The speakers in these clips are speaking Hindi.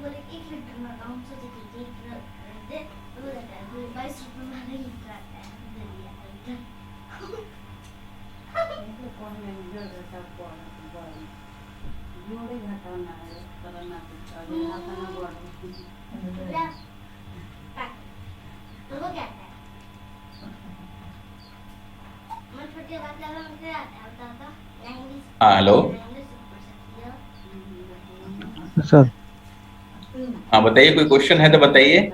बोले 1 लीटर मंगाओ, हम सोचे ठीक है 1 लीटर दे, तो वो कहता है 22 रुपये में आधा लीटर आता है, दे दिया लीटर। तो वो कहता है मैं छोटे बात लगा मुझे आता है, बताता हाँ हेलो। 90 सर हाँ बताइए, कोई क्वेश्चन है तो बताइए।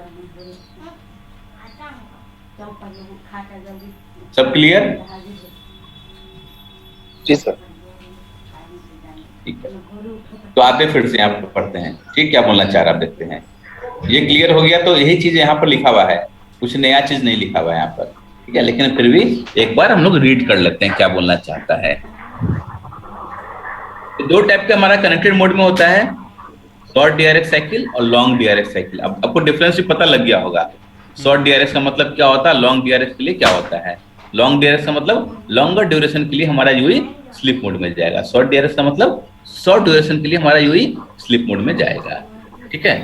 सब क्लियर? जी सर। ठीक है, तो आते फिर से यहाँ पर पढ़ते हैं। ठीक, क्या बोलना चाह रहा आप देखते हैं। ये क्लियर हो गया तो यही चीज यहाँ पर लिखा हुआ है, कुछ नया चीज नहीं लिखा हुआ है यहाँ पर। ठीक है, लेकिन फिर भी एक बार हम लोग रीड कर लेते हैं क्या बोलना चाहता है। तो दो टाइप का हमारा कनेक्टेड मोड में होता है, शॉर्ट डीआरएक्स साइकिल और लॉन्ग डीआरएक्स साइकिल। अब आपको डिफरेंस भी पता लग गया होगा। शॉर्ट डीआरएक्स का मतलब क्या होता है, लॉन्ग डीआरएक्स के लिए क्या होता है। लॉन्ग डीआरएक्स का मतलब लॉन्गर ड्यूरेशन के लिए हमारा यूई स्लीप मोड में जाएगा। शॉर्ट डीआरएक्स का मतलब शॉर्ट ड्यूरेशन के लिए हमारा यूई स्लीप मोड में जाएगा। ठीक है,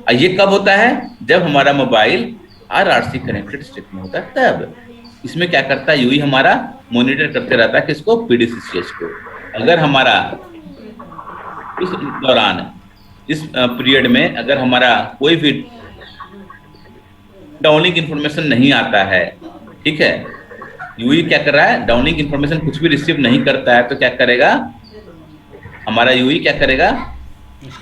और ये कब होता है, जब हमारा मोबाइल आरआरसी कनेक्टेड स्टेट में होता है तब। इसमें क्या करता है, यूई हमारा मॉनिटर करते रहता है किसको, पीडीसीसीएच को। अगर हमारा इस दौरान, इस पीरियड में अगर हमारा कोई भी डाउनलिंक इंफॉर्मेशन नहीं आता है, ठीक है, यूई क्या कर रहा है, डाउनलिंक इंफॉर्मेशन कुछ भी रिसीव नहीं करता है, तो क्या करेगा हमारा यूई, क्या करेगा,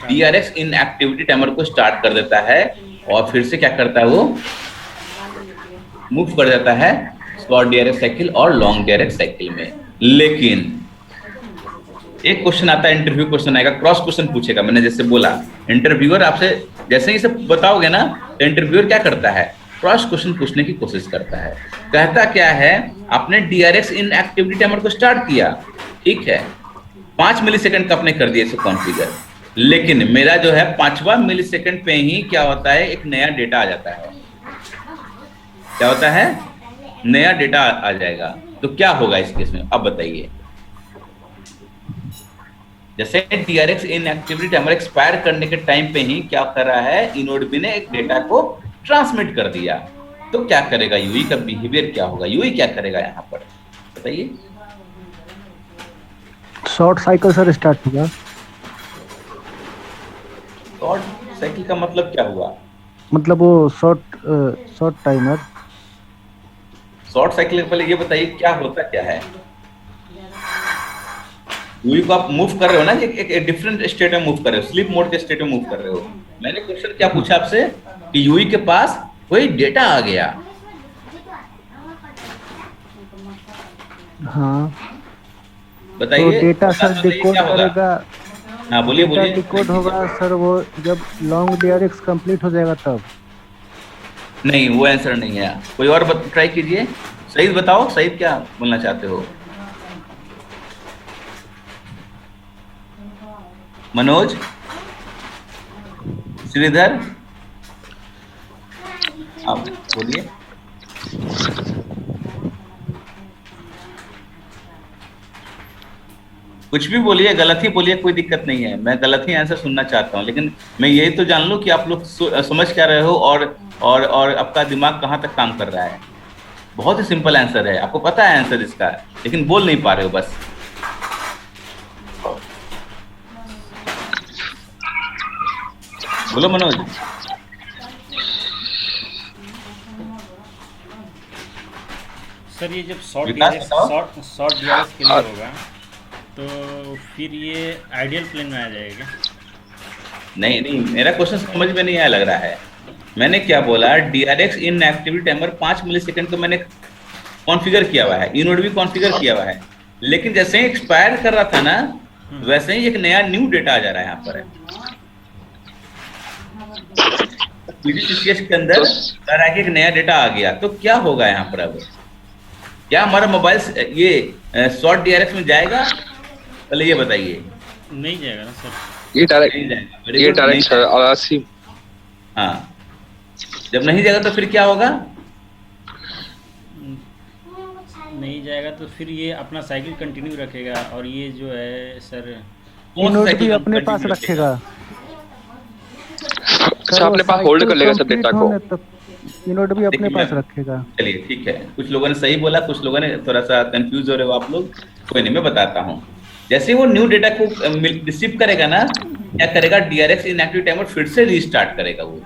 डीआरएक्स इन एक्टिविटी टाइमर को स्टार्ट कर देता है और फिर से क्या करता है, वो मूव कर जाता है शॉर्ट डीआरएक्स साइकिल और लॉन्ग डीआरएक्स साइकिल में। लेकिन एक क्वेश्चन आता है, इंटरव्यू क्वेश्चन आएगा, क्रॉस क्वेश्चन पूछेगा। मैंने जैसे बोला, इंटरव्यूअर आपसे जैसे ही सब बताओगे ना, तो इंटरव्यूअर क्या करता है, क्रॉस क्वेश्चन पूछने की कोशिश करता है। कहता क्या है, आपने डीआरएक्स इन एक्टिविटी टाइमर को स्टार्ट किया, ठीक है, 5 मिलीसेकंड का आपने कर दिया इसे कॉन्फ़िगर, लेकिन मेरा जो है 5वां मिलीसेकंड पे ही क्या होता है, एक नया डेटा आ जाता है। क्या होता है, नया डेटा आ जाएगा। तो क्या होगा इस केस में, अब बताइए। जैसे DRX inactivity timer expire करने के टाइम पे ही क्या कर रहा है, इनोडबी ने एक डेटा को ट्रांसमिट कर दिया, तो क्या करेगा यूई का बिहेवियर क्या होगा, यूई क्या करेगा यहाँ पर बताइए। शॉर्ट साइकिल सर स्टार्ट होगा। शॉर्ट साइकिल का मतलब क्या हुआ, मतलब वो शॉर्ट टाइमर। शॉर्ट साइकिल पहले ये बताइए क्या होता क्या है। यूई को आप मूव कर रहे हो ना, एक डिफरेंट स्टेट में मूव कर रहे हो, स्लीप मोड के स्टेट में मूव कर रहे हो। मैंने क्वेश्चन क्या पूछा आपसे कि यूई के पास कोई डेटा आ गया, हाँ, तो बताइए। डेटा बता सर बताइए डिकोड क्या होगा। करेगा। हाँ बोलिए डेटा बोलिए, डिकोड नहीं होगा सर वो जब लॉन्ग डीआरएक्स कंप्लीट हो जाएगा तब। नहीं, वो आंसर नहीं है। कोई और ट्राई कीजिए, सही बताओ, सही क्या बोलना चाहते हो। मनोज, श्रीधर, आप बोलिए। कुछ भी बोलिए, गलत ही बोलिए, कोई दिक्कत नहीं है। मैं गलत ही आंसर सुनना चाहता हूँ, लेकिन मैं यही तो जान लूं कि आप लोग समझ क्या रहे हो और आपका दिमाग कहाँ तक काम कर रहा है। बहुत ही सिंपल आंसर है, आपको पता है आंसर इसका, लेकिन बोल नहीं पा रहे हो बस। बोलो मनोज। सर ये जब शॉर्ट विकास डीआरएक्स बताओ। शॉर्ट डीआरएक्स के लिए होगा, तो फिर ये आइडियल प्लेन में आ जाएगा। नहीं नहीं, मेरा क्वेश्चन समझ में नहीं आया लग रहा है। मैंने क्या बोला, DRX inactivity timer 5 millisecond तो मैंने कॉन्फ़िगर किया हुआ है, इनोड भी कॉन्फ़िगर किया हुआ है, लेकिन जैसे ही एक्सपायर कर रहा था ना, वैसे ही एक नया न्यू डेटा आ जा रहा है यहाँ पर। पीडीसीसीएस के अंदर तो कह रहा है कि एक नया डेटा आ गया, तो क्या होगा यहाँ पर अब, क्या हमारा मोबाइल ये शॉर्ट डीआरएक्स में जाएगा, पहले ये बताइए। नहीं जाएगा ना सर। ये डायरेक्ट नहीं जाएगा, वेरी ये गुड, नहीं डायरेक्ट जाएगा। 88। हाँ, जब नहीं जाएगा तो फिर क्या होगा, नहीं जाएगा तो फिर ये अपना साइकिल कंटिन्यू रखेगा, और ये जो है सर, कौन सा इनोड भी साइकिल अपने पास कंटिन्यू रखेगा। रखेगा। अच्छा अपने पास होल्ड कर लेगा सब डेटा को। इनोड भी अपने देखिए पास मैं- रखेगा। चलिए ठीक है, कुछ लोगों ने सही बोला, कुछ लोगों ने थोड़ा सा कंफ्यूज हो रहे हो आप लोग, कोई नहीं मैं बताता हूँ। जैसे वो न्यू डेटा को रिसीव करेगा ना, क्या करेगा, डीआरएक्स इनएक्टिव टाइमर फिर से रीस्टार्ट करेगा वो।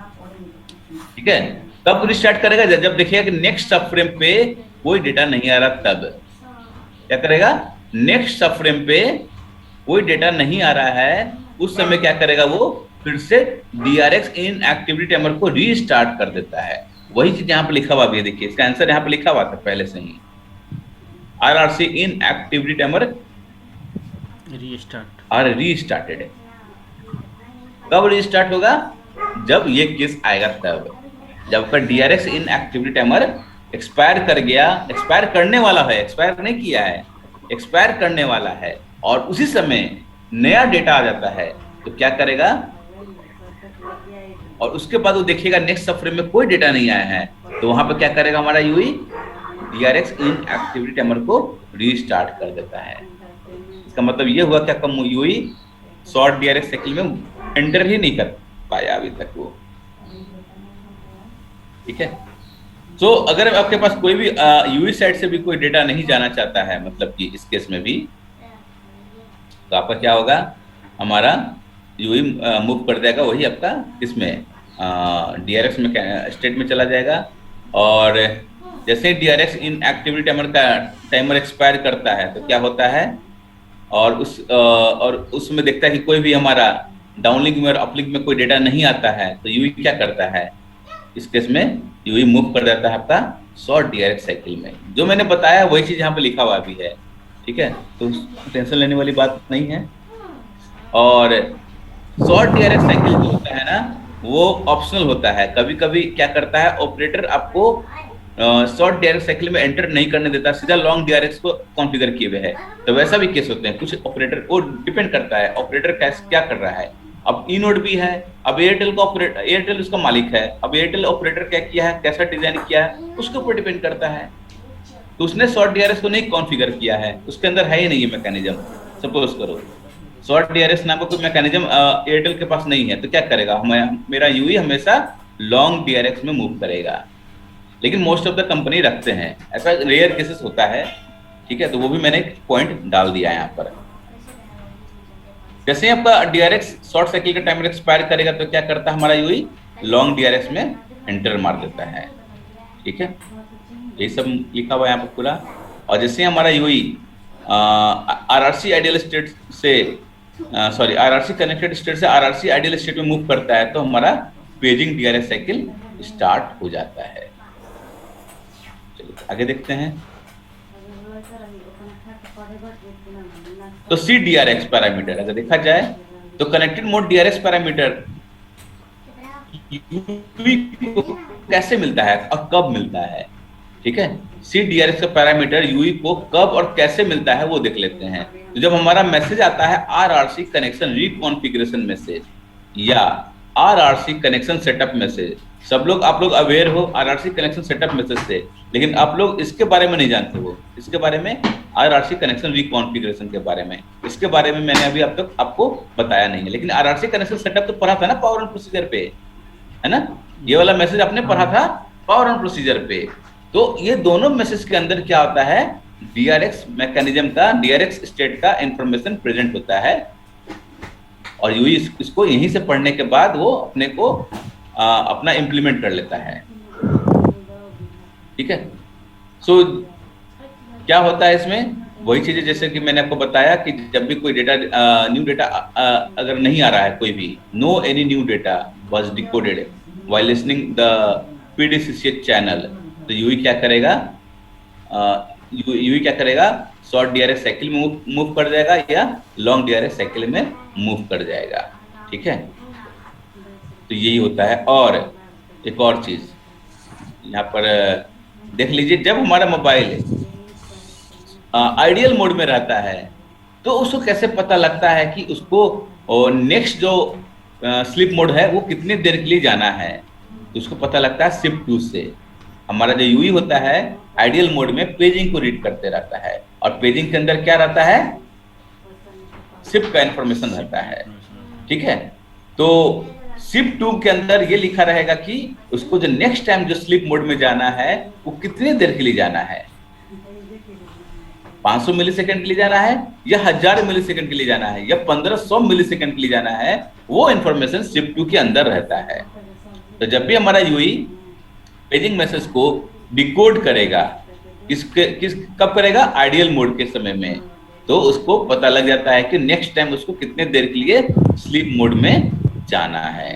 ठीक है, कब रिस्टार्ट करेगा, जब देखिएगा कि नेक्स्ट सब फ्रेम पे कोई डेटा नहीं आ रहा, तब क्या करेगा, नेक्स्ट सब फ्रेम पे कोई डेटा नहीं आ रहा है, उस समय क्या करेगा, वो फिर से डीआरएक्स इन एक्टिविटी टाइमर को रीस्टार्ट कर देता है। वही चीज यहाँ पे लिखा हुआ भी है, देखिए इसका आंसर यहाँ पे लिखा हुआ था पहले से ही, RRC inactivity timer restart. Or restarted. कब रीस्टार्ट होगा, जब ये केस आएगा तब, जब आपका DRX inactivity timer expire कर गया, एक्सपायर करने वाला है, एक्सपायर नहीं किया है, एक्सपायर करने वाला है, और उसी समय नया डेटा आ जाता है, तो क्या करेगा, और उसके बाद वो देखिएगा नेक्स्ट सब फ्रेम में कोई डेटा नहीं आया है, तो वहां पे क्या करेगा हमारा UE, DRX inactivity timer को रीस्टार्ट कर देता है। इसका मतलब ये हुआ कि आपका यूई शॉर्ट डीआरएक्स साइकिल में एंटर ही नहीं कर पाया अभी तक वो। ठीक है, तो अगर आपके पास कोई भी यूई साइड से भी कोई डेटा नहीं जाना चाहता है, मतलब कि इस केस में भी, तो आपका क्या होगा, हमारा यूई मूव कर जाएगा वही आपका इसमें डीआरएक्स में स्टेट में चला जाएगा, और जैसे ही डीआरएक्स इन एक्टिविटी टाइमर का टाइमर एक्सपायर करता है तो क्या होता है, और उसमें देखता है कि कोई भी हमारा डाउनलिंक में और अपलिंक में कोई डेटा नहीं आता है, तो यूई क्या करता है, इस केस में यूई मूव कर जाता है आपका शॉर्ट डीआरएक्स साइकिल में। जो मैंने बताया वही चीज यहाँ पे लिखा हुआ भी है। ठीक है, तो टेंशन लेने वाली बात नहीं है। और शॉर्ट डीआरएक्स साइकिल जो होता है ना, वो ऑप्शनल होता है। कभी कभी क्या करता है ऑपरेटर, आपको शॉर्ट डीआरएक्स साइकिल में एंटर नहीं करने देता, सीधा लॉन्ग डीआरएक्स को कॉन्फ़िगर किए हुए है, तो वैसा भी केस होते हैं। कुछ ऑपरेटर, वो डिपेंड करता है ऑपरेटर क्या कर रहा है। अब इनोड भी है, अब एयरटेल का ऑपरेटर, एयरटेल उसका मालिक है, अब एयरटेल ऑपरेटर क्या किया है, कैसा डिजाइन किया है, उसके ऊपर डिपेंड करता है। तो उसने शॉर्ट डीआरएस को नहीं कॉन्फ़िगर किया है, उसके अंदर है ही नहीं ये मैकेनिज्म। सपोज करो शॉर्ट डीआरएस नाम का कोई मैकेनिज्म एयरटेल के पास नहीं है, तो क्या करेगा, मेरा यूई हमेशा लॉन्ग डीआरएक्स में मूव करेगा। लेकिन मोस्ट ऑफ द कंपनी रखते हैं, ऐसा रेयर केसेस होता है। ठीक है, तो वो भी मैंने एक पॉइंट डाल दिया यहाँ पर। जैसे आपका डीआरएक्स शॉर्ट साइकिल का टाइमर एक्सपायर करेगा तो क्या करता है हमारा यूई, लॉन्ग डीआरएक्स में एंटर मार देता है। ठीक है, यही सब लिखा हुआ है यहाँ पर पूरा। और जैसे हमारा यूई आरआरसी आइडियल स्टेट से आरआरसी कनेक्टेड स्टेट से आरआरसी आइडियल स्टेट में मूव करता है, तो हमारा पेजिंग डीआरएक्स साइकिल स्टार्ट हो जाता है। चलिए आगे देखते हैं। तो सी डीआरएक्स पैरामीटर अगर देखा जाए तो connected mode DRX parameter UE को कैसे मिलता है और कब मिलता है। ठीक है, सी डीआरएक्स का पैरामीटर यूई को कब और कैसे मिलता है वो देख लेते हैं। तो जब हमारा मैसेज आता है आरआरसी कनेक्शन रिकॉन्फ़िगरेशन मैसेज या आरआरसी कनेक्शन सेटअप मैसेज, सब लोग आप लोग अवेयर हो आरआरसी कनेक्शन सेटअप मैसेज से, लेकिन आप लोग इसके बारे में नहीं जानते हो। इसके बारे में आरआरसी कनेक्शन रिकॉन्फ़िगरेशन के बारे में, इसके बारे में मैंने अभी अब तक आपको बताया नहीं है। लेकिन आरआरसी कनेक्शन सेटअप तो पढ़ा था ना पावर एंड प्रोसीजर पे, है ना, ये वाला मैसेज आपने पढ़ा था पावर एंड प्रोसीजर पे। तो ये दोनों मैसेज के अंदर क्या होता है, डीआरएक्स मैकेनिज्म का, डीआरएक्स स्टेट का इंफॉर्मेशन प्रेजेंट होता है, और यूई इसको यहीं से पढ़ने के बाद वो अपने को अपना इम्प्लीमेंट कर लेता है। ठीक है, सो क्या होता है इसमें, वही चीजें जैसे कि मैंने आपको बताया कि जब भी कोई डेटा न्यू डेटा अगर नहीं आ रहा है, कोई भी no any new data was decoded while listening the PDCCH channel, तो यूई क्या करेगा, यूई क्या करेगा, शॉर्ट डीआरएस साइकिल में मूव कर जाएगा या लॉन्ग डीआरएस साइकिल में मूव कर जाएगा। ठीक है, तो यही होता है। और एक और चीज यहाँ पर देख लीजिए, जब हमारा मोबाइल आइडियल मोड में रहता है तो उसको कैसे पता लगता है कि उसको नेक्स्ट जो स्लीप मोड है वो कितनी देर के लिए जाना है, तो उसको पता लगता है शिफ्ट 2 से। हमारा जो यूई होता है आइडियल मोड में पेजिंग को रीड करते रहता है, और पेजिंग के अंदर क्या रहता है, शिफ्ट का इंफॉर्मेशन रहता है। ठीक है, तो स्लीप 2 के अंदर ये लिखा रहेगा कि उसको जो नेक्स्ट टाइम जो स्लीप मोड में जाना है वो कितनी देर के लिए जाना है, 500 मिलीसेकंड के लिए जाना है या 1000 मिलीसेकंड के लिए जाना है या 1500 मिलीसेकंड के लिए जाना है, वो इंफॉर्मेशन स्लीप 2 के अंदर रहता है। तो जब भी हमारा यूई पेजिंग मैसेज को डिकोड करेगा, कब करेगा, आइडियल मोड के समय में, तो उसको पता लग जाता है कि नेक्स्ट टाइम उसको कितने देर के लिए स्लीप मोड में जाना है।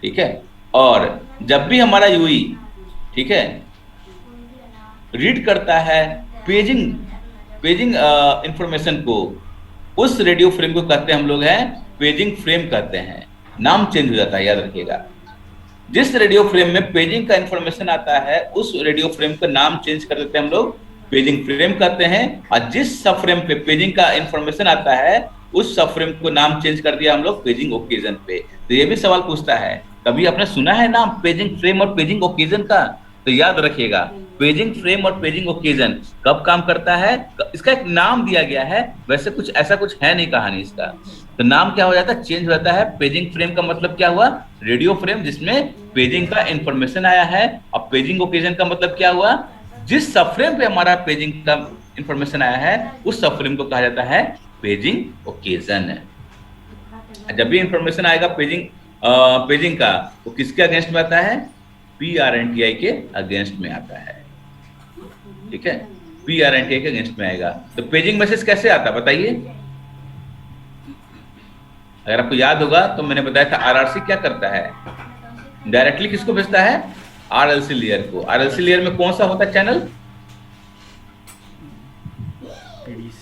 ठीक है। और जब भी हमारा यूई, ठीक है, रीड करता है पेजिंग इंफॉर्मेशन को, उस रेडियो फ्रेम को कहते हैं हम लोग हैं पेजिंग फ्रेम कहते हैं। नाम चेंज हो जाता है, याद रखिएगा। जिस रेडियो फ्रेम में पेजिंग का इंफॉर्मेशन आता है उस रेडियो फ्रेम का नाम चेंज कर देते हैं हम लोग, पेजिंग फ्रेम कहते हैं। और जिस सब फ्रेम पे पेजिंग का इंफॉर्मेशन आता है उस सब फ्रेम को नाम चेंज कर दिया हम लोग पेजिंग ओकेजन पे। तो ये भी सवाल पूछता है, कभी आपने सुना है नाम पेजिंग फ्रेम और पेजिंग ओकेजन का? तो याद रखिएगा, पेजिंग फ्रेम और पेजिंग ओकेजन कब काम करता है, इसका एक नाम दिया गया है, वैसे कुछ ऐसा कुछ है नहीं कहानी इसका। तो नाम क्या हो जाता है, चेंज हो जाता है। पेजिंग फ्रेम का मतलब क्या हुआ, रेडियो फ्रेम जिसमें पेजिंग का इंफॉर्मेशन आया है। और पेजिंग ओकेजन का मतलब क्या हुआ, जिस सब फ्रेम पे हमारा पेजिंग का इंफॉर्मेशन आया है उस सब फ्रेम को कहा जाता है पेजिंग ओकेजन। जब भी इंफॉर्मेशन आएगा पेजिंग का, वो किसके अगेंस्ट में आता है, PRNTI के अगेंस्ट में आता है। ठीक है, PRNTI के अगेंस्ट में आएगा। तो पेजिंग मैसेज कैसे आता है बताइए? अगर आपको याद होगा तो मैंने बताया था RRC क्या करता है, डायरेक्टली किसको भेजता है, RLC लेयर को। RLC लेयर में कौन सा होता है चैनल, PDC,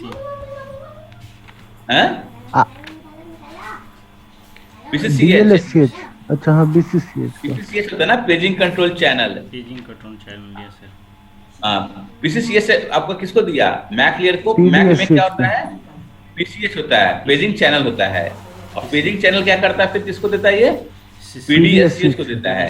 BCCH। अच्छा हाँ, BCCH BCCH होता है ना, paging control channel. Paging control channel, yes sir. हाँ, PCCH आपको किसको दिया, मैक लेयर को। मैक में क्या होता है, PCH होता है, पेजिंग चैनल होता है। और पेजिंग चैनल क्या करता है, फिर किसको देता है ये, PDSCH को देता है।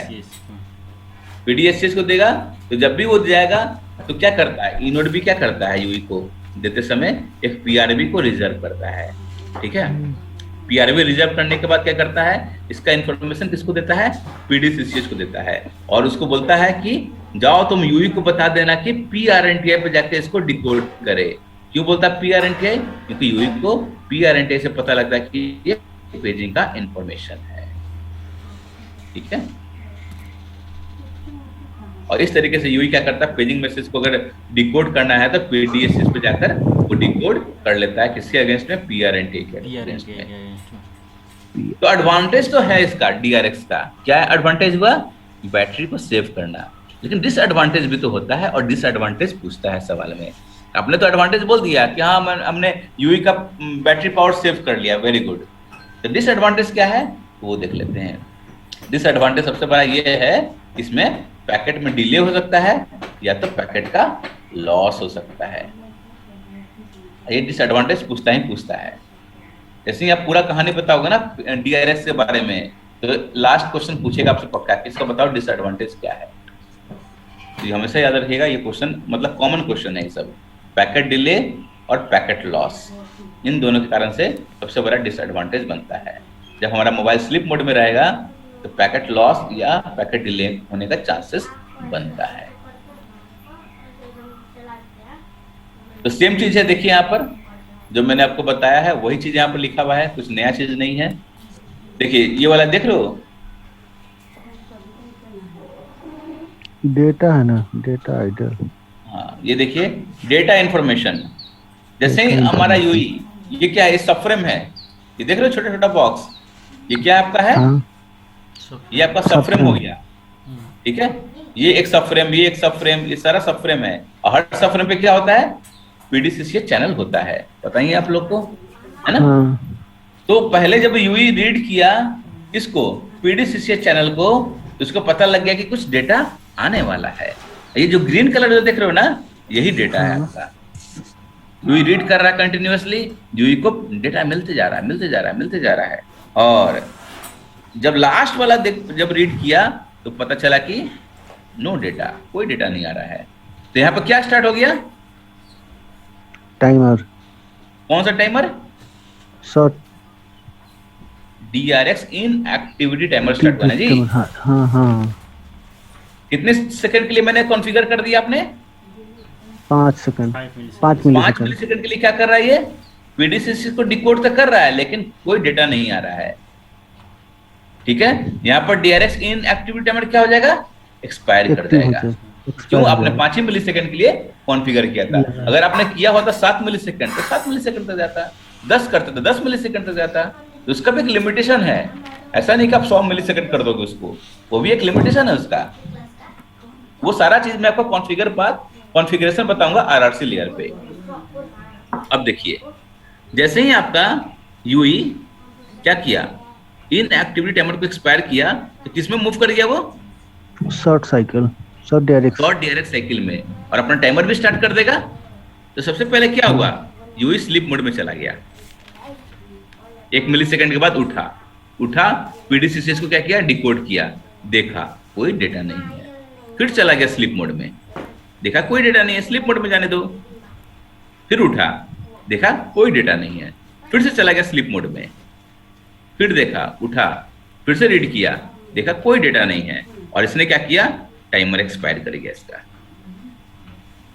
PDSCH को देगा। तो जब भी वो जाएगा तो क्या करता है, इनोड भी क्या करता है, यूई को देते समय एक PRV को रिजर्व करता है। ठीक है, PRV रिजर्व करने के बाद क्या करता है, इसका इंफॉर्मेशन किसको देता है, PDCCH को देता है। और उसको बोलता है कि जाओ तुम यूई को बता देना कि PRNTI पे जाके इसको डिकोड करे। क्यों बोलता है PRNTI, क्योंकि यूई को PRNTI से पता लगता है कि ये पेजिंग का इंफॉर्मेशन है। ठीक है, और इस तरीके से यूई क्या करता है, पेजिंग मैसेज को अगर डिकोड करना है तो PDSCH पे जाकर वो डिकोड कर लेता है, किसके अगेंस्ट में, PRNTI के अगेंस्ट में। तो एडवांटेज तो है इसका DRX का, क्या है एडवांटेज हुआ, बैटरी को सेव करना। लेकिन डिसएडवांटेज भी तो होता है, और डिसएडवांटेज पूछता है सवाल में। आपने तो एडवांटेज बोल दिया कि हाँ हमने यूई का बैटरी पावर सेव कर लिया, वेरी गुड। तो डिसएडवांटेज क्या है वो देख लेते हैं। डिसएडवांटेज सबसे बड़ा ये है, इसमें पैकेट में डिले हो सकता है या तो पैकेट का लॉस हो सकता है। ये डिसएडवांटेज पूछता है। जैसे ही आप पूरा कहानी बताओगे ना DRX के बारे में, तो लास्ट क्वेश्चन पूछेगा आपसे पक्का, इसका बताओ डिसएडवांटेज क्या है। तो हमेशा याद रखिएगा, ये क्वेश्चन मतलब कॉमन क्वेश्चन है ये सब। पैकेट डिले और पैकेट लॉस, इन दोनों के कारण से सबसे बड़ा डिसएडवांटेज बनता है। जब हमारा मोबाइल स्लीप मोड में रहेगा तो पैकेट लॉस या पैकेट डिले होने का चांसेस बनता है। तो सेम चीज है, देखिए यहाँ पर जो मैंने आपको बताया है वही चीज यहाँ पर लिखा हुआ है, कुछ नया चीज नहीं है। देखिए ये वाला देख लो, डेटा है ना, डेटा आइडियल। हाँ ये देखिए डेटा इंफॉर्मेशन। जैसे ही हमारा यूई, ये क्या है, सब फ्रेम है, ये देख रहे हो छोटा छोटा बॉक्स, ये क्या आपका है, ये आपका सब फ्रेम हो गया। ठीक है, ये एक सब फ्रेम, ये एक सब फ्रेम, ये सारा सब फ्रेम है। और हर सब फ्रेम पे क्या होता है, PDCCH चैनल होता है, बताइए आप लोग को, है ना। तो पहले जब यूई रीड किया इसको PDCCH चैनल को, तो उसको पता लग गया कि कुछ डेटा आने वाला है। ये जो ग्रीन कलर जो देख रहे हो ना, यही डेटा है आपका। यूई रीड कर रहा है कंटिन्यूअसली, यूई को डेटा मिलते जा रहा है। और जब लास्ट वाला जब रीड किया तो पता चला कि नो डेटा, कोई डेटा नहीं आ रहा है। तो यहाँ पर क्या स्टार्ट हो गया, टाइमर। कौन सा timer, short DRX in activity timer start करना जी। हाँ हाँ हाँ, कितने सेकंड के लिए मैंने कॉन्फ़िगर कर दिया आपने? 5 सेकंड, 5 5 मिलीसेकंड। मिलीसेकंड के लिए क्या कर रहा है ये? पीडीसीसी को डिकोड तक कर रहा है लेकिन कोई डेटा नहीं आ रहा है। ठीक है, यहाँ पर DRX इन एक्टिविटी टाइमर क्या हो जाएगा? एक्सपायर कर जाएगा। क्यों? आपने 5 ही मिलीसेकंड के लिए कॉन्फ़िगर किया था। अगर आपने किया होता 7 मिलीसेकंड तो 7 मिलीसेकंड तक जाता, 10 करते तो 10 मिलीसेकंड तक जाता। तो उसका भी एक लिमिटेशन है, ऐसा नहीं कि आप 100 मिलीसेकंड कर दोगे उसको, वो भी एक लिमिटेशन है उसका। वो सारा चीज मैं आपको कॉन्फ़िगरेशन बताऊंगा आरआरसी लेयर पे। अब देखिए, जैसे ही आपका यूई क्या किया, इन एक्टिविटी टाइमर को एक्सपायर किया तो किसमें मूव कर गया वो? Short cycle, short direct cycle में, और अपना टाइमर भी स्टार्ट कर देगा। तो सबसे पहले क्या हुआ? यूई स्लीप मोड में चला गया। 1 मिलीसेकंड के बाद उठा, पीडीसीसीएस को क्या किया? डिकोड किया, देखा कोई डेटा नहीं है, फिर चला गया स्लीप मोड में, देखा कोई डेटा नहीं है, स्लीप मोड में जाने दो। फिर उठा, देखा कोई डेटा नहीं है, फिर से चला गया स्लीप मोड में, फिर देखा, उठा, फिर से रीड किया, देखा कोई डेटा नहीं है, और इसने क्या किया? टाइमर एक्सपायर कर गया इसका।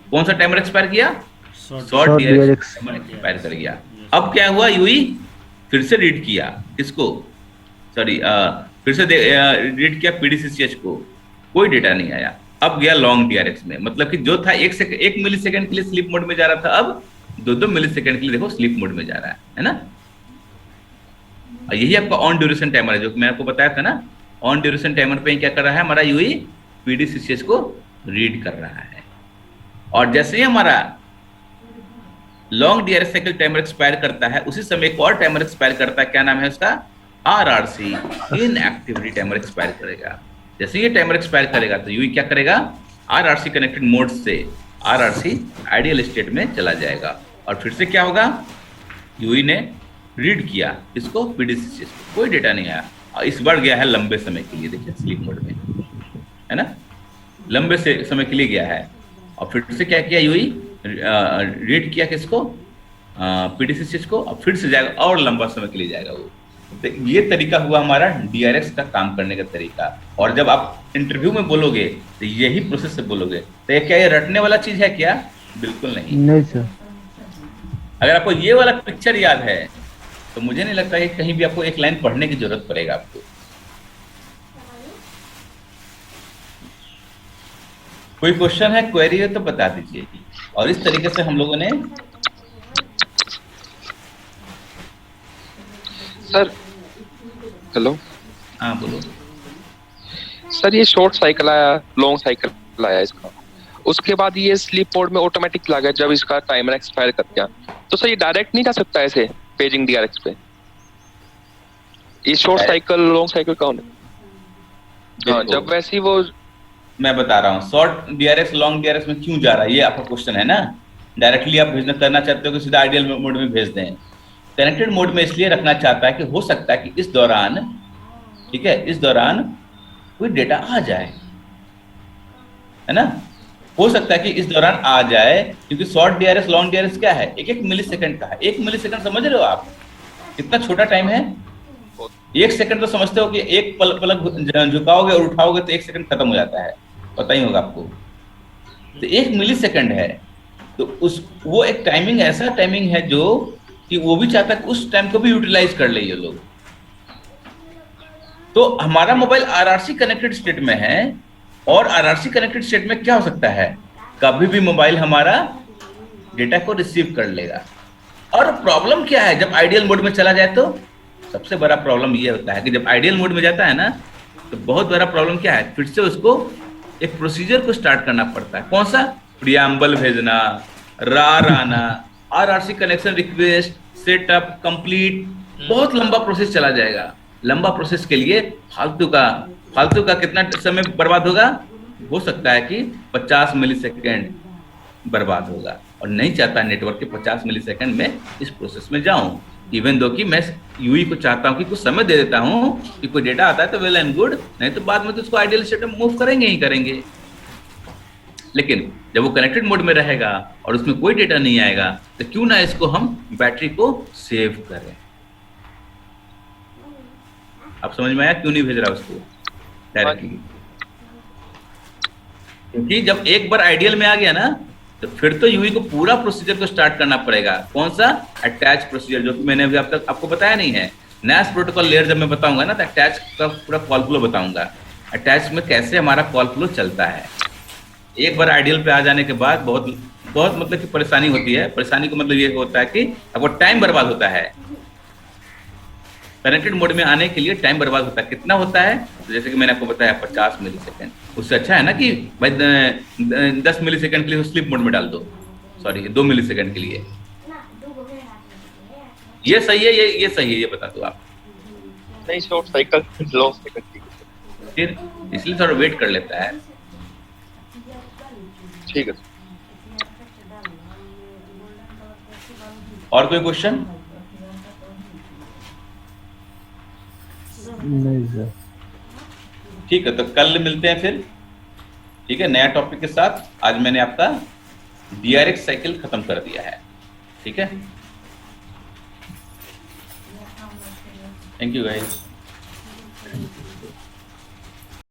कौन सा टाइमर एक्सपायर किया? शॉर्ट DRX टाइमर एक्सपायर कर गया। अब क्या हुआ? यूई फिर से रीड किया, किसको? सॉरी, फिर से रीड किया पीडीसीसीएच को, कोई डेटा नहीं आया। अब गया लॉन्ग DRX में, मतलब कि जो था 1 मिलीसेकंड के लिए स्लीप मोड में जा रहा था, अब 2-2 मिलीसेकंड के लिए देखो स्लीप मोड में जा रहा है ना। यही आपका ऑन ड्यूरेशन टाइमर है, जो मैं आपको बताया था ना। ऑन ड्यूरेशन टाइमर पे क्या कर रहा है हमारा यूई? पीडीसीसीएस को रीड कर रहा है। और जैसे ही हमारा long DRX cycle timer expire करता है, उसी समय एक और टाइमर एक्सपायर करता है, क्या नाम है उसका? RRC inactivity timer expire करेगा। जैसे ये टाइमर एक्सपायर करेगा तो यूई क्या करेगा? आरआरसी कनेक्टेड मोड से आरआरसी आइडियल स्टेट में चला जाएगा, और फिर से क्या होगा? यूई ने रीड किया इसको, पीडीसीसीएस को, कोई डेटा नहीं आया, और इस बार गया है लंबे समय के लिए, देखिए स्लीप मोड में है ना, लंबे से समय के लिए गया है। और फिर से क्या किया? यूई रीड किया किसको? पीडीसीसीएस को, और फिर से जाएगा और लंबा समय के लिए जाएगा वो। तो ये तरीका हुआ हमारा DRX का काम करने का तरीका। और जब आप इंटरव्यू में बोलोगे तो यही प्रोसेस से बोलोगे। तो ये क्या ये रटने वाला चीज है क्या? बिल्कुल नहीं सर। अगर आपको ये वाला पिक्चर याद है तो मुझे नहीं लगता कि कहीं भी आपको एक लाइन पढ़ने की जरूरत पड़ेगा आपको। कोई क्वेश्चन है, क्वेरी है तो बता दीजिए। और इस तरीके से हम लोगों ने सर, हेलो, हाँ बोलो सर। ये शॉर्ट साइकिल आया, लॉन्ग साइकिल आया इसका, उसके बाद ये स्लीप मोड में ऑटोमेटिक लगा जब इसका टाइमर एक्सपायर कर गया। तो सर ये डायरेक्ट नहीं जा सकता ऐसे पेजिंग DRX पे? ये शॉर्ट साइकिल लॉन्ग साइकिल कौन है? हाँ, जब वैसे ही वो मैं बता रहा हूँ शॉर्ट DRX लॉन्ग DRX में क्यों जा रहा है, ये आपका क्वेश्चन है ना। डायरेक्टली आप भेजना करना चाहते हो कि सीधा आइडियल मोड में भेज दें। कनेक्टेड मोड में इसलिए रखना चाहता है कि हो सकता है कि इस दौरान, ठीक है, इस दौरान कोई डेटा आ जाए, है ना, हो सकता है कि इस दौरान आ जाए, क्योंकि शॉर्ट DRX लॉन्ग DRX क्या है? 1-1 मिलीसेकंड का है। 1 मिलीसेकंड समझ रहे हो आप कितना छोटा टाइम है? 1 सेकंड तो समझते हो कि एक पलक झुकाओगे और उठाओगे तो 1 सेकंड खत्म हो जाता है, पता ही होगा आपको। तो 1 मिलीसेकंड है, तो वो एक टाइमिंग, ऐसा टाइमिंग है जो कि वो भी चाहता है कि उस टाइम को भी यूटिलाइज कर ले ये लोग। तो हमारा मोबाइल आरआरसी कनेक्टेड स्टेट में है, और आरआरसी कनेक्टेड स्टेट में क्या हो सकता है? कभी भी मोबाइल हमारा डेटा को रिसीव कर लेगा। और प्रॉब्लम क्या है जब आइडियल मोड में चला जाए? तो सबसे बड़ा प्रॉब्लम ये होता है कि जब आइडियल मोड में जाता है ना, तो बहुत बड़ा प्रॉब्लम क्या है? फिर से उसको एक प्रोसीजर को स्टार्ट करना पड़ता है। कौन सा? प्रियम्बल भेजना, रार आना, RRC connection request, setup, complete, बहुत लंबा प्रोसेस चला जाएगा। लंबा प्रोसेस के लिए फालतू का कितना समय बर्बाद होगा? हो सकता है कि 50 मिलीसेकंड बर्बाद होगा, और नहीं चाहता नेटवर्क के 50 मिलीसेकंड में इस प्रोसेस में जाऊं। इवन दो कि मैं यूई को चाहता हूं कि कुछ समय दे देता हूं कि कोई डेटा आता है तो वेल एंड गुड, नहीं तो बाद में तो उसको आइडियल स्टेट में मूव करेंगे ही करेंगे। लेकिन जब वो कनेक्टेड मोड में रहेगा और उसमें कोई डेटा नहीं आएगा, तो क्यों ना इसको हम बैटरी को सेव करें। आप समझ में आया क्यों नहीं भेज रहा उसको डायरेक्टली? क्योंकि जब एक बार आइडियल में आ गया ना, तो फिर तो यूई को पूरा प्रोसीजर को स्टार्ट करना पड़ेगा। कौन सा? अटैच प्रोसीजर, जो कि मैंने अभी अब तक आपको बताया नहीं है। नैश प्रोटोकॉल लेयर जब मैं बताऊंगा ना, तो अटैच का पूरा कॉल फ्लो बताऊंगा, अटैच में कैसे हमारा कॉल फ्लो चलता है। एक बार आइडियल पे आ जाने के बाद बहुत बहुत मतलब कि परेशानी होती है। परेशानी का मतलब ये होता है कि आपको टाइम बर्बाद होता है। कनेक्टेड मोड में आने के लिए टाइम बर्बाद होता है। कितना होता है? तो जैसे कि मैंने आपको बताया 50 मिली सेकेंड। उससे अच्छा है ना कि भाई 10 मिली सेकेंड के लिए स्लीप मोड में डाल दो, सॉरी 2 मिली सेकेंड के लिए। ये सही है, ये सही है, ये बता दो आप। नहीं, शॉर्ट साइकिल लॉन्ग साइकिल फिर इसलिए थोड़ा वेट कर लेता है। ठीक है। और कोई क्वेश्चन? नहीं सर। ठीक है, तो कल मिलते हैं फिर। ठीक है, नया टॉपिक के साथ। आज मैंने आपका DRX साइकिल खत्म कर दिया है। ठीक है, थैंक यू गाइस।